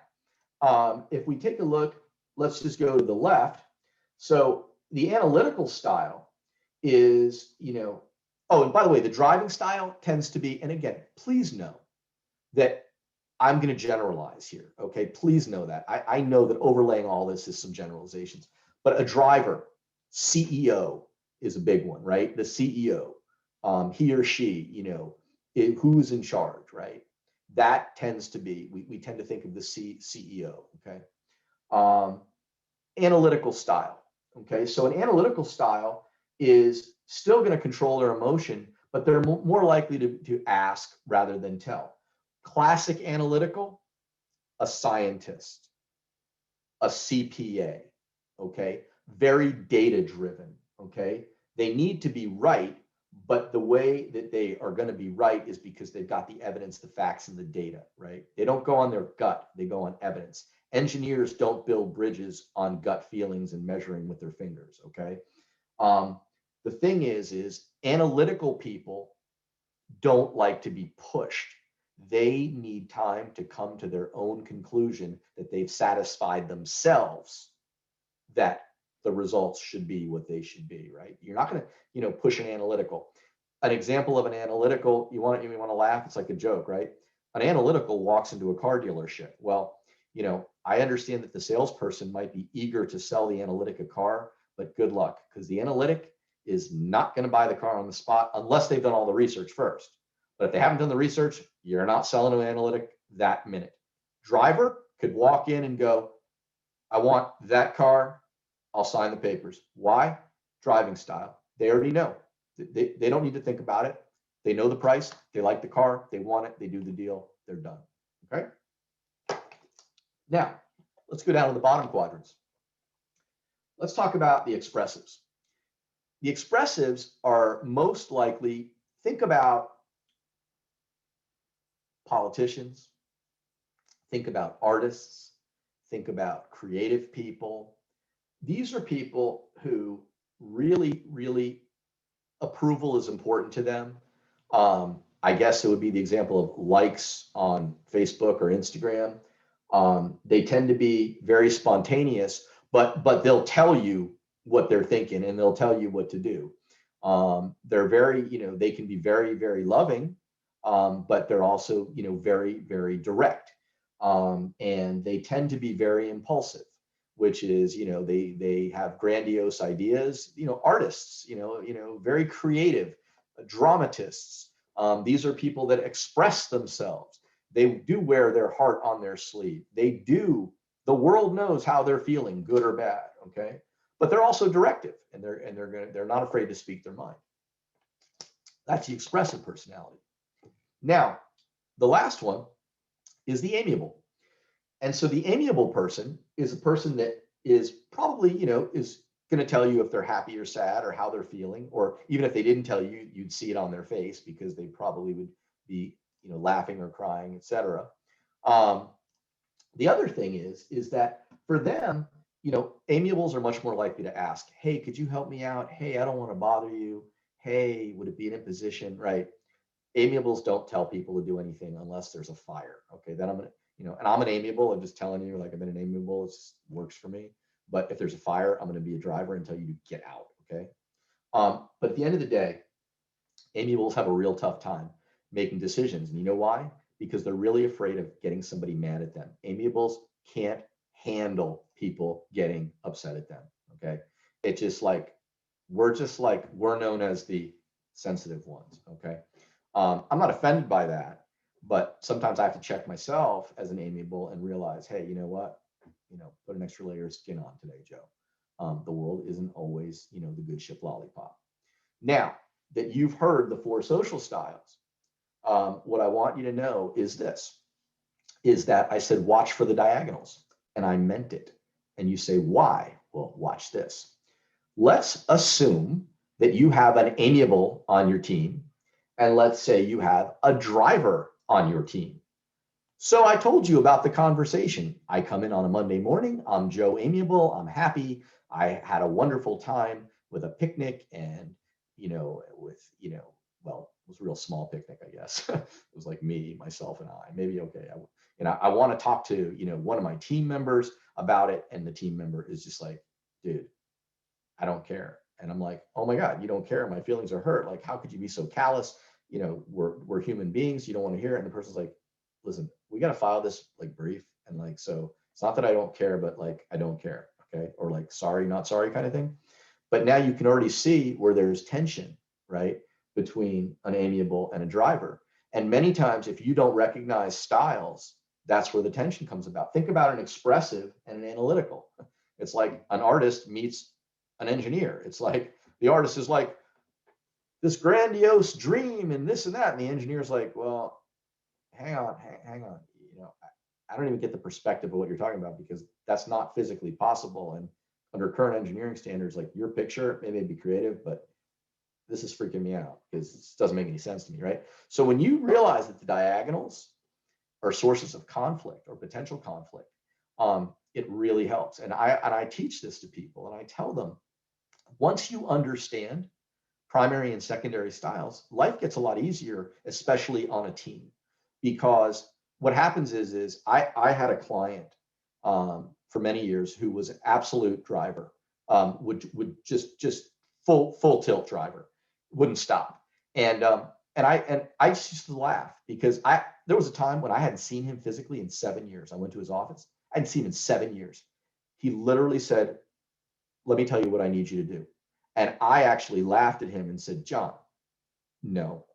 S2: if we take a look, let's just go to the left. So the analytical style is, oh, and by the way, the driving style tends to be, and again, please know that I'm going to generalize here. Okay, please know that. I know that overlaying all this is some generalizations, but a driver, CEO is a big one, right? The CEO, he or she, who's in charge, right? That tends to be, we tend to think of the CEO, okay? Analytical style, okay? So an analytical style is still going to control their emotion, but they're more likely to ask rather than tell. Classic analytical, a scientist, a CPA, okay? Very data driven, okay? They need to be right, but the way that they are going to be right is because they've got the evidence, the facts, and the data, right? They don't go on their gut, they go on evidence. Engineers don't build bridges on gut feelings and measuring with their fingers, okay? The thing is analytical people don't like to be pushed. They need time to come to their own conclusion that they've satisfied themselves that the results should be what they should be, right? You're not going to, push an analytical. An example of an analytical, you want to laugh, it's like a joke, right? An analytical walks into a car dealership. Well, I understand that the salesperson might be eager to sell the analytic a car, but good luck, because the analytic is not going to buy the car on the spot unless they've done all the research first. But if they haven't done the research, you're not selling an analytic that minute. Driver could walk in and go, I want that car, I'll sign the papers. Why? Driving style. They already know. They don't need to think about it. They know the price, they like the car, they want it, they do the deal, they're done. Okay? Now, let's go down to the bottom quadrants. Let's talk about the expressives. The expressives are most likely, think about politicians, think about artists, think about creative people. These are people who really approval is important to them. I guess it would be the example of likes on Facebook or Instagram. They tend to be very spontaneous, but they'll tell you what they're thinking and they'll tell you what to do. They're very, they can be very loving, but they're also, very direct. And they tend to be very impulsive. which is, they have grandiose ideas, artists, very creative, dramatists. These are people that express themselves. They do wear their heart on their sleeve. The world knows how they're feeling, good or bad, okay? But they're also directive, and they're not afraid to speak their mind. That's the expressive personality. Now, the last one is the amiable. And so the amiable person is a person that is probably, is going to tell you if they're happy or sad or how they're feeling, or even if they didn't tell you, you'd see it on their face because they probably would be, laughing or crying, etc. The other thing is that for them, amiables are much more likely to ask, hey, could you help me out? Hey, I don't want to bother you. Hey, would it be an imposition? Right? Amiables don't tell people to do anything unless there's a fire. Okay, then I'm gonna, and I'm an amiable. I'm just telling you, like, I've been an amiable. It works for me. But if there's a fire, I'm gonna be a driver and tell you to get out. Okay. But at the end of the day, amiables have a real tough time making decisions, and you know why? Because they're really afraid of getting somebody mad at them. Amiables can't handle people getting upset at them. Okay, it's just like we're known as the sensitive ones. Okay. I'm not offended by that, but sometimes I have to check myself as an amiable and realize, hey, you know what? Put an extra layer of skin on today, Joe. The world isn't always, the good ship lollipop. Now that you've heard the 4 social styles, what I want you to know is this, is that I said, watch for the diagonals, and I meant it. And you say, why? Well, watch this. Let's assume that you have an amiable on your team, and let's say you have a driver on your team. So I told you about the conversation. I come in on a Monday morning. I'm Joe Amiable. I'm happy. I had a wonderful time with a picnic, and well, it was a real small picnic, I guess. It was like me, myself, and I. Maybe okay. I want to talk to one of my team members about it, and the team member is just like, dude, I don't care. And I'm like, oh my God, you don't care. My feelings are hurt. Like, how could you be so callous? We're human beings. You don't want to hear it. And the person's like, listen, we got to file this like brief. And like, so it's not that I don't care, but like, I don't care. Okay. Or like, sorry, not sorry kind of thing. But now you can already see where there's tension, right? Between an amiable and a driver. And many times, if you don't recognize styles, that's where the tension comes about. Think about an expressive and an analytical. It's like an artist meets an engineer. It's like the artist is like this grandiose dream and this and that, and the engineer's like, well, hang on. I don't even get the perspective of what you're talking about, because that's not physically possible. And under current engineering standards, like, your picture may be creative, but this is freaking me out because this doesn't make any sense to me, right? So when you realize that the diagonals are sources of conflict or potential conflict, it really helps. And I teach this to people, and I tell them, once you understand primary and secondary styles, life gets a lot easier, especially on a team. Because what happens is I had a client for many years who was an absolute driver, would just full tilt driver, wouldn't stop. And I just used to laugh, because there was a time when I hadn't seen him physically in 7 years. I went to his office. I hadn't seen him in 7 years. He literally said, let me tell you what I need you to do. And I actually laughed at him and said, John, no,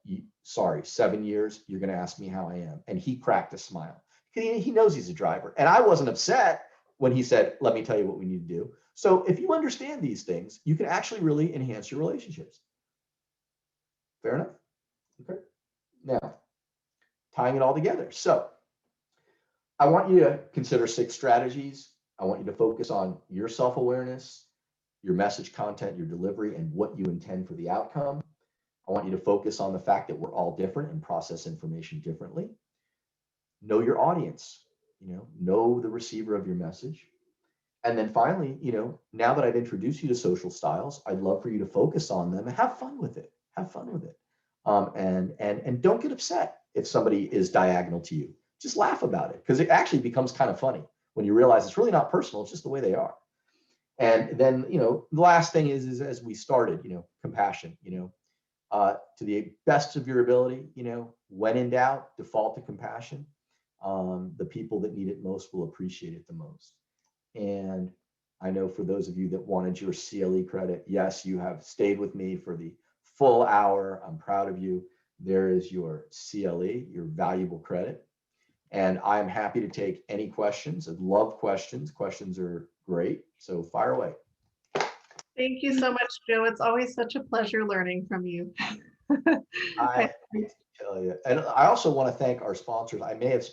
S2: sorry, 7 years, you're going to ask me how I am. And he cracked a smile. He knows he's a driver. And I wasn't upset when he said, let me tell you what we need to do. So if you understand these things, you can actually really enhance your relationships. Fair enough? Okay. Now, tying it all together. So I want you to consider 6 strategies. I want you to focus on your self-awareness, your message content, your delivery, and what you intend for the outcome. I want you to focus on the fact that we're all different and process information differently. Know your audience, know the receiver of your message. And then finally, now that I've introduced you to social styles, I'd love for you to focus on them and have fun with it. Have fun with it. And don't get upset if somebody is diagonal to you. Just laugh about it, because it actually becomes kind of funny when you realize it's really not personal. It's just the way they are. And then, the last thing is as we started, compassion, to the best of your ability, when in doubt, default to compassion. The people that need it most will appreciate it the most. And I know for those of you that wanted your CLE credit, yes, you have stayed with me for the full hour. I'm proud of you. There is your CLE, your valuable credit. And I'm happy to take any questions. I love questions. Questions are great. So fire away.
S1: Thank you so much, Joe. It's always such a pleasure learning from you.
S2: I hate to tell you, and I also want to thank our sponsors. I may have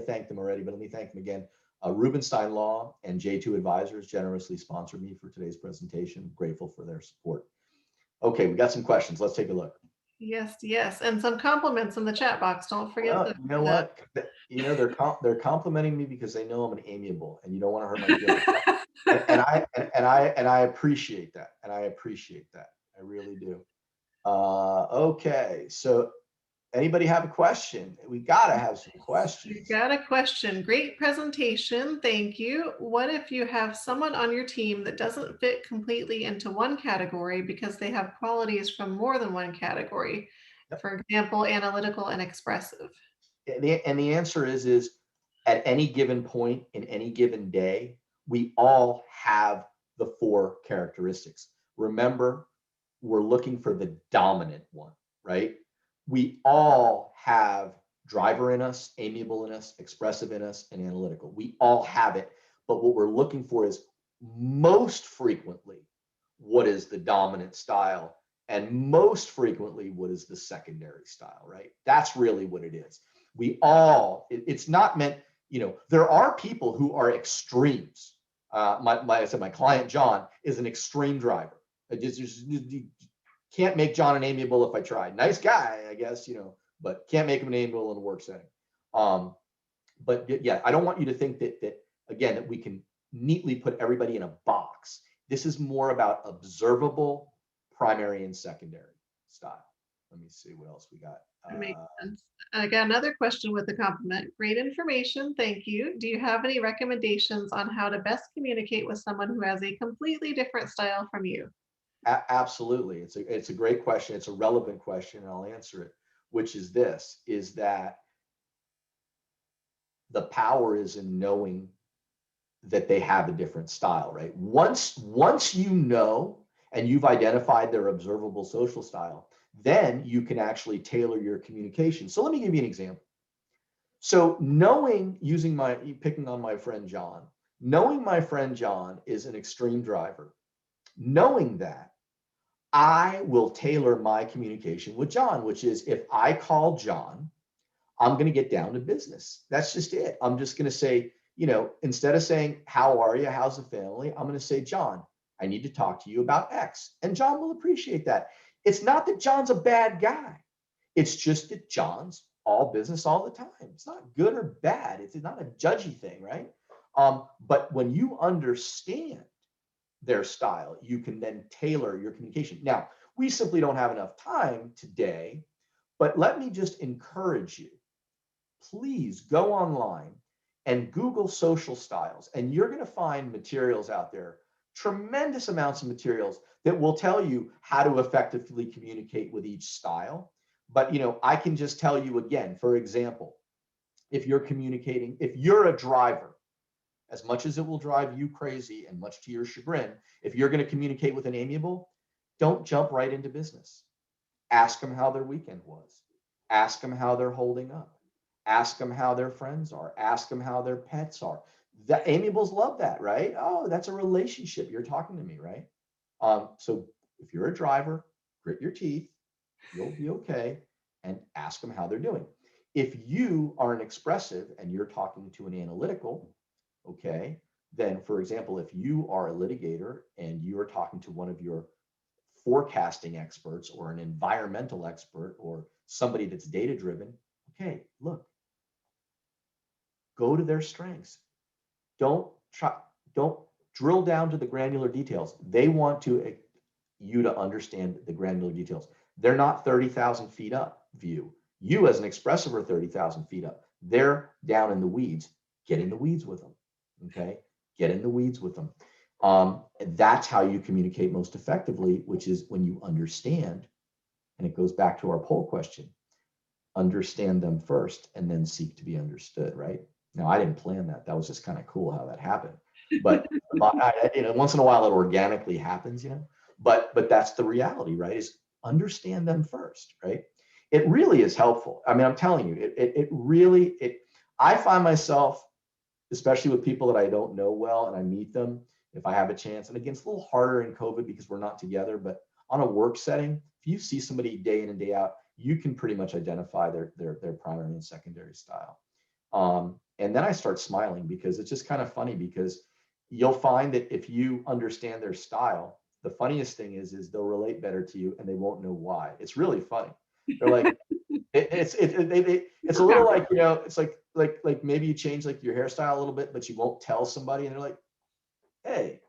S2: thanked them already, but let me thank them again. Rubenstein Law and J2 Advisors generously sponsored me for today's presentation. Grateful for their support. Okay, we got some questions. Let's take a look.
S1: Yes, yes, and some compliments in the chat box. Don't forget
S2: Well,
S1: that.
S2: you know what? You know, they're complimenting me because they know I'm an amiable, and you don't want to hurt my feelings. And I appreciate that, and I appreciate that. I really do. Okay, so anybody have a question? We gotta have some
S1: You
S2: questions.
S1: got a question. Great presentation. Thank you. What if you have someone on your team that doesn't fit completely into one category because they have qualities from more than one category?
S2: Yep.
S1: For example, analytical and expressive.
S2: And the answer is at any given point in any given day, we all have the 4 characteristics. Remember, we're looking for the dominant one, right? We all have driver in us, amiable in us, expressive in us, and analytical. We all have it. But what we're looking for is most frequently, what is the dominant style? And most frequently, what is the secondary style, right? That's really what it is. We all, it's not meant, you know, there are people who are extremes. I said, my client, John, is an extreme driver. You can't make John an amiable if I tried. Nice guy, I guess, you know, but can't make him an amiable in a work setting. But yeah, I don't want you to think that again, that we can neatly put everybody in a box. This is more about observable primary and secondary style. Let me see what else we got.
S1: That makes sense. I got another question with a compliment. Great information. Thank you. Do you have any recommendations on how to best communicate with someone who has a completely different style from you?
S2: Absolutely. It's a great question. It's a relevant question, and I'll answer it, which is this, is that the power is in knowing that they have a different style, right? Once you know and you've identified their observable social style, then you can actually tailor your communication. So let me give you an example. So picking on my friend John, knowing my friend John is an extreme driver, knowing that, I will tailor my communication with John, which is if I call John, I'm going to get down to business. That's just it. I'm just going to say, you know, instead of saying, how are you? How's the family? I'm going to say, John, I need to talk to you about X. And John will appreciate that. It's not that John's a bad guy. It's just that John's all business all the time. It's not good or bad. It's not a judgy thing, right? But when you understand their style, you can then tailor your communication. Now, we simply don't have enough time today, but let me just encourage you. Please go online and Google social styles, and you're going to find materials out there, tremendous amounts of materials that will tell you how to effectively communicate with each style. But, you know, I can just tell you again, for example, if you're a driver, as much as it will drive you crazy and much to your chagrin, if you're going to communicate with an amiable, don't jump right into business. Ask them how their weekend was. Ask them how they're holding up. Ask them how their friends are. Ask them how their pets are. The amiables love that, right? Oh, that's a relationship. You're talking to me, right? So if you're a driver, grit your teeth. You'll be okay. And ask them how they're doing. If you are an expressive and you're talking to an analytical, okay, then for example, if you are a litigator and you are talking to one of your forecasting experts or an environmental expert or somebody that's data driven, okay, look, go to their strengths. Don't drill down to the granular details. They want you to understand the granular details. They're not 30,000 feet up view. You as an expressive are 30,000 feet up. They're down in the weeds. Get in the weeds with them. Okay, get in the weeds with them. That's how you communicate most effectively, which is when you understand, and it goes back to our poll question, understand them first and then seek to be understood, right? Now, I didn't plan that. That was just kind of cool how that happened. but once in a while it organically happens, but that's the reality, right? Is understand them first, right? It really is helpful. I mean, I'm telling you, it really, I find myself, especially with people that I don't know well and I meet them, if I have a chance, and again, it's a little harder in COVID because we're not together, but on a work setting, if you see somebody day in and day out, you can pretty much identify their primary and secondary style. And then I start smiling because it's just kind of funny, because you'll find that if you understand their style, the funniest thing is they'll relate better to you and they won't know why. It's really funny. They're like, it's a little like, it's like maybe you change like your hairstyle a little bit, but you won't tell somebody, and they're like, hey,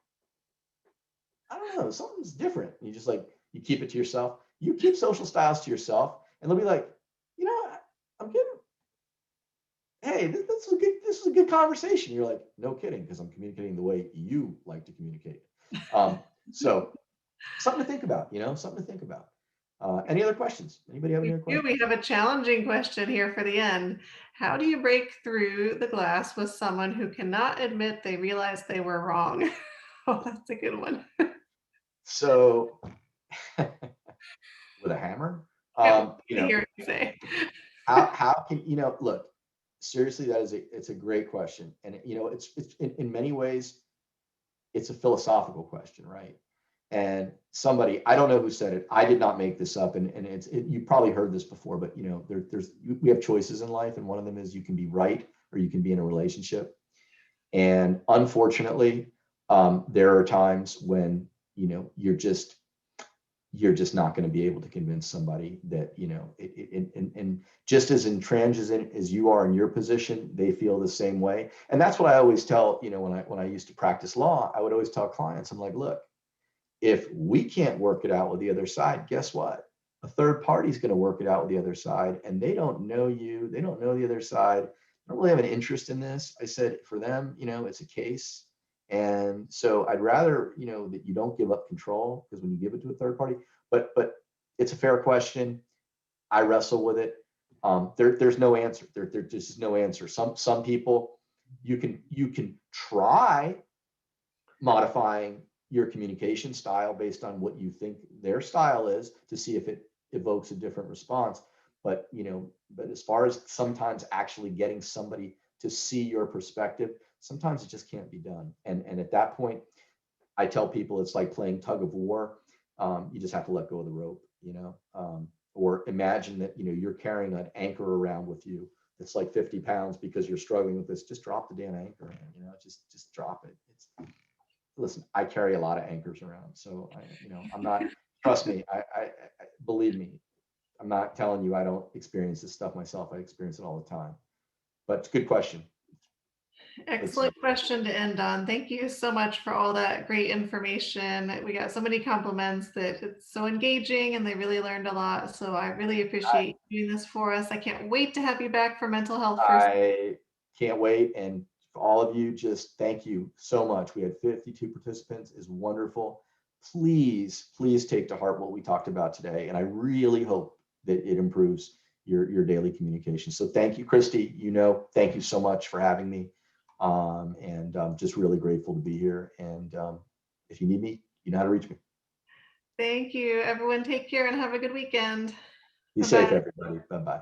S2: I don't know, something's different. And you just like, you keep it to yourself. You keep social styles to yourself, and they'll be like, I'm getting, hey, this is a good conversation. You're like, no kidding, because I'm communicating the way you like to communicate. So something to think about, something to think about. Any other questions? Anybody have any other questions?
S1: We have a challenging question here for the end. How do you break through the glass with someone who cannot admit they realized they were wrong? Oh, that's a good one.
S2: So with a hammer,
S1: Here you say.
S2: how can, look, seriously, it's a great question. And, it's in many ways, it's a philosophical question, right? And somebody, I don't know who said it, I did not make this up, and you probably heard this before, but we have choices in life, and one of them is you can be right or you can be in a relationship. And unfortunately, there are times when you're just not going to be able to convince somebody that and just as intransigent as you are in your position, they feel the same way. And that's what I always tell, when I used to practice law, I would always tell clients, I'm like, look, if we can't work it out with the other side, guess what? A third party is going to work it out with the other side, and they don't know you, they don't know the other side, they don't really have an interest in this. I said, for them, it's a case. And so I'd rather, that you don't give up control, because when you give it to a third party, but it's a fair question. I wrestle with it. There's no answer. There just is no answer. Some people, you can try modifying your communication style based on what you think their style is to see if it evokes a different response. But as far as sometimes actually getting somebody to see your perspective, sometimes it just can't be done. And at that point, I tell people it's like playing tug of war. You just have to let go of the rope, or imagine that you're carrying an anchor around with you that's like 50 pounds because you're struggling with this. Just drop the damn anchor, just drop it. Listen, I carry a lot of anchors around, so I'm not. Trust me, I believe me. I'm not telling you I don't experience this stuff myself. I experience it all the time. But it's a good question.
S1: Excellent question to end on. Thank you so much for all that great information. We got so many compliments that it's so engaging and they really learned a lot. So I really appreciate you doing this for us. I can't wait to have you back for mental health.
S2: I can't wait. And for all of you, just thank you so much. We had 52 participants, is wonderful. Please take to heart what we talked about today. And I really hope that it improves your daily communication. So thank you, Christy. Thank you so much for having me. And I'm just really grateful to be here. And if you need me, you know how to reach me.
S1: Thank you, everyone. Take care and have a good weekend.
S2: Be safe, everybody. Bye-bye.